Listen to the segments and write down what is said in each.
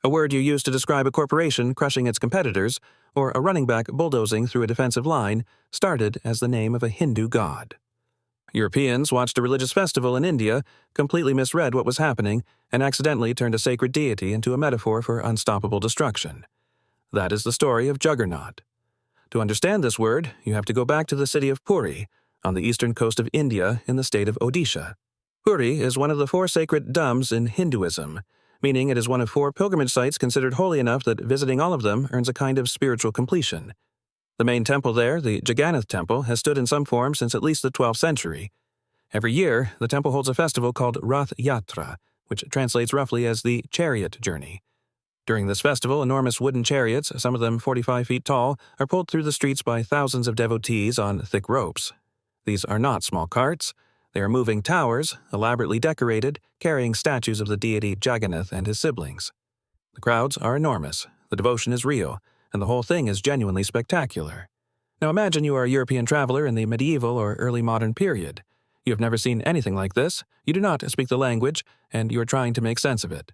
a word you use to describe a corporation crushing its competitors, or a running back bulldozing through a defensive line, started as the name of a Hindu god. Europeans watched a religious festival in India, completely misread what was happening, and accidentally turned a sacred deity into a metaphor for unstoppable destruction. That is the story of Juggernaut. To understand this word, you have to go back to the city of Puri, on the eastern coast of India in the state of Odisha. Puri is one of the 4 sacred dhams in Hinduism, meaning it is one of 4 pilgrimage sites considered holy enough that visiting all of them earns a kind of spiritual completion. The main temple there, the Jagannath temple, has stood in some form since at least the 12th century. Every year, the temple holds a festival called Rath Yatra, which translates roughly as the chariot journey. During this festival, enormous wooden chariots, some of them 45 feet tall, are pulled through the streets by thousands of devotees on thick ropes. These are not small carts. They are moving towers, elaborately decorated, carrying statues of the deity Jagannath and his siblings. The crowds are enormous, the devotion is real, and the whole thing is genuinely spectacular. Now imagine you are a European traveler in the medieval or early modern period. You have never seen anything like this, you do not speak the language, and you are trying to make sense of it.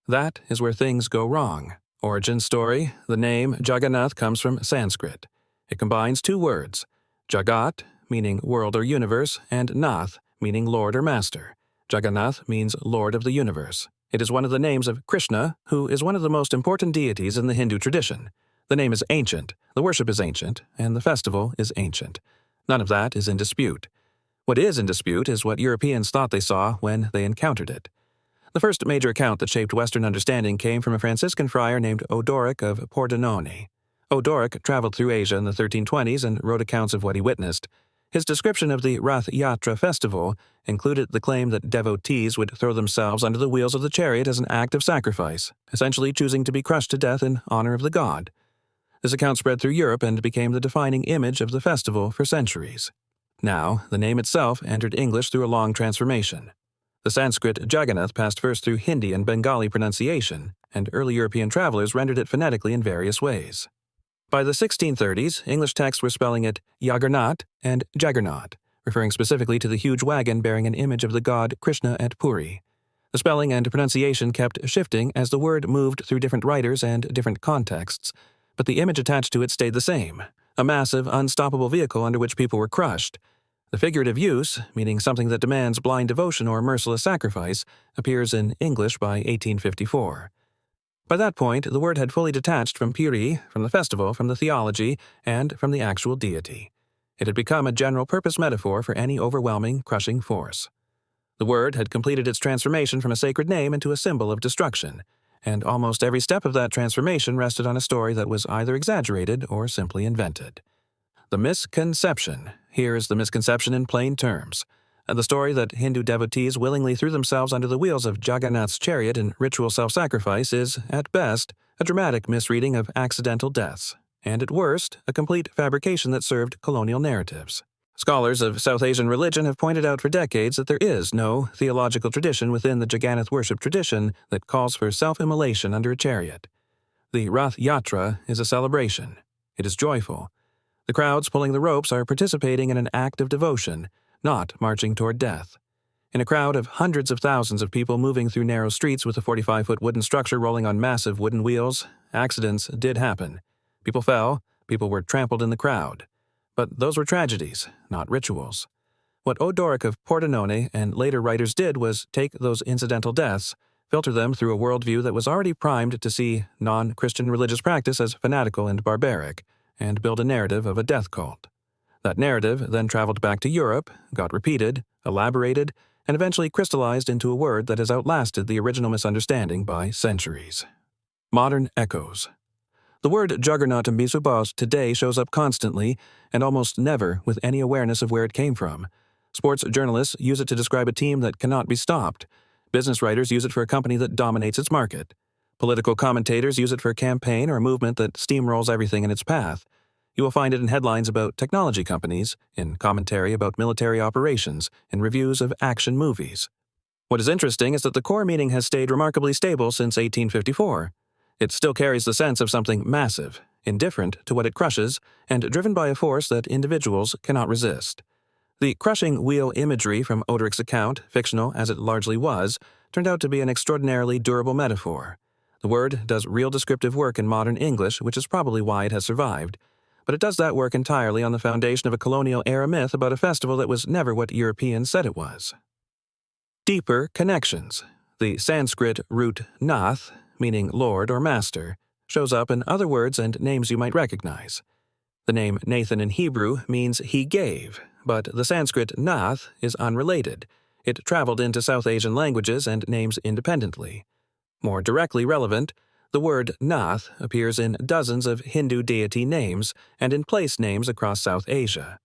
That is where things go wrong. Origin story: the name Juggernaut comes from Sanskrit. It combines 2 words, Jagat, meaning world or universe, and Nath, meaning lord or master. Jagannath means lord of the universe. It is one of the names of Krishna, who is one of the most important deities in the Hindu tradition. The name is ancient, the worship is ancient, and the festival is ancient. None of that is in dispute. What is in dispute is what Europeans thought they saw when they encountered it. The first major account that shaped Western understanding came from a Franciscan friar named Odoric of Pordenone. Odoric traveled through Asia in the 1320s and wrote accounts of what he witnessed. His description of the Rath Yatra festival included the claim that devotees would throw themselves under the wheels of the chariot as an act of sacrifice, essentially choosing to be crushed to death in honor of the god. This account spread through Europe and became the defining image of the festival for centuries. Now, the name itself entered English through a long transformation. The Sanskrit Jagannath passed first through Hindi and Bengali pronunciation, and early European travelers rendered it phonetically in various ways. By the 1630s, English texts were spelling it Iaggernat and Juggernaut, referring specifically to the huge wagon bearing an image of the god Krishna at Puri. The spelling and pronunciation kept shifting as the word moved through different writers and different contexts, but the image attached to it stayed the same, a massive, unstoppable vehicle under which people were crushed. The figurative use, meaning something that demands blind devotion or merciless sacrifice, appears in English by 1854. By that point, the word had fully detached from Puri, from the festival, from the theology, and from the actual deity. It had become a general-purpose metaphor for any overwhelming, crushing force. The word had completed its transformation from a sacred name into a symbol of destruction, and almost every step of that transformation rested on a story that was either exaggerated or simply invented. The misconception. Here is the misconception in plain terms. The story that Hindu devotees willingly threw themselves under the wheels of Jagannath's chariot in ritual self-sacrifice is, at best, a dramatic misreading of accidental deaths, and at worst, a complete fabrication that served colonial narratives. Scholars of South Asian religion have pointed out for decades that there is no theological tradition within the Jagannath worship tradition that calls for self-immolation under a chariot. The Rath Yatra is a celebration. It is joyful. The crowds pulling the ropes are participating in an act of devotion, not marching toward death. In a crowd of hundreds of thousands of people moving through narrow streets with a 45-foot wooden structure rolling on massive wooden wheels, accidents did happen. People fell, people were trampled in the crowd. But those were tragedies, not rituals. What Odoric of Pordenone and later writers did was take those incidental deaths, filter them through a worldview that was already primed to see non-Christian religious practice as fanatical and barbaric, and build a narrative of a death cult. That narrative then traveled back to Europe, got repeated, elaborated, and eventually crystallized into a word that has outlasted the original misunderstanding by centuries. Modern echoes. The word juggernaut in Misubas today shows up constantly, and almost never with any awareness of where it came from. Sports journalists use it to describe a team that cannot be stopped. Business writers use it for a company that dominates its market. Political commentators use it for a campaign or a movement that steamrolls everything in its path. You will find it in headlines about technology companies, in commentary about military operations, in reviews of action movies. What is interesting is that the core meaning has stayed remarkably stable since 1854. It still carries the sense of something massive, indifferent to what it crushes, and driven by a force that individuals cannot resist. The crushing wheel imagery from Odoric's account, fictional as it largely was, turned out to be an extraordinarily durable metaphor. The word does real descriptive work in modern English, which is probably why it has survived, but it does that work entirely on the foundation of a colonial-era myth about a festival that was never what Europeans said it was. Deeper connections. The Sanskrit root nath, meaning lord or master, shows up in other words and names you might recognize. The name Nathan in Hebrew means he gave, but the Sanskrit nath is unrelated. It traveled into South Asian languages and names independently. More directly relevant, the word nath appears in dozens of Hindu deity names and in place names across South Asia.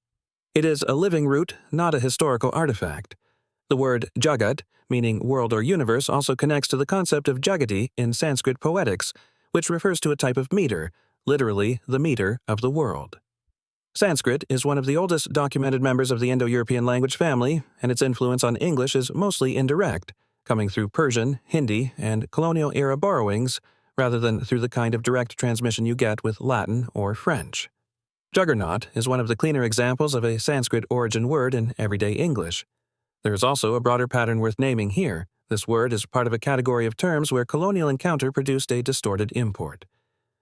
It is a living root, not a historical artifact. The word jagat, meaning world or universe, also connects to the concept of jagati in Sanskrit poetics, which refers to a type of meter, literally the meter of the world. Sanskrit is one of the oldest documented members of the Indo-European language family, and its influence on English is mostly indirect, coming through Persian, Hindi, and colonial-era borrowings, rather than through the kind of direct transmission you get with Latin or French. Juggernaut is one of the cleaner examples of a Sanskrit origin word in everyday English. There is also a broader pattern worth naming here. This word is part of a category of terms where colonial encounter produced a distorted import.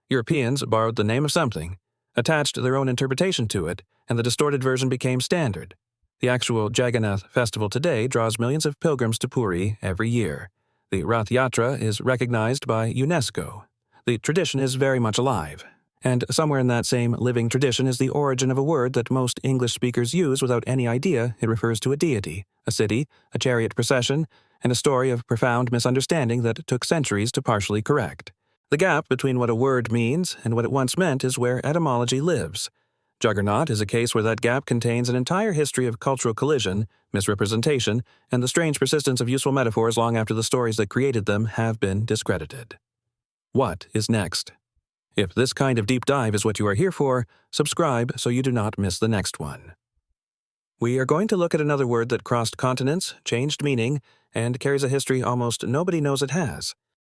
Europeans borrowed the name of something, attached their own interpretation to it, and the distorted version became standard. The actual Jagannath festival today draws millions of pilgrims to Puri every year. The Rath Yatra is recognized by UNESCO. The tradition is very much alive. And somewhere in that same living tradition is the origin of a word that most English speakers use without any idea it refers to a deity, a city, a chariot procession, and a story of profound misunderstanding that took centuries to partially correct. The gap between what a word means and what it once meant is where etymology lives. Juggernaut is a case where that gap contains an entire history of cultural collision, misrepresentation, and the strange persistence of useful metaphors long after the stories that created them have been discredited. What is next? If this kind of deep dive is what you are here for, subscribe so you do not miss the next one. We are going to look at another word that crossed continents, changed meaning, and carries a history almost nobody knows it has.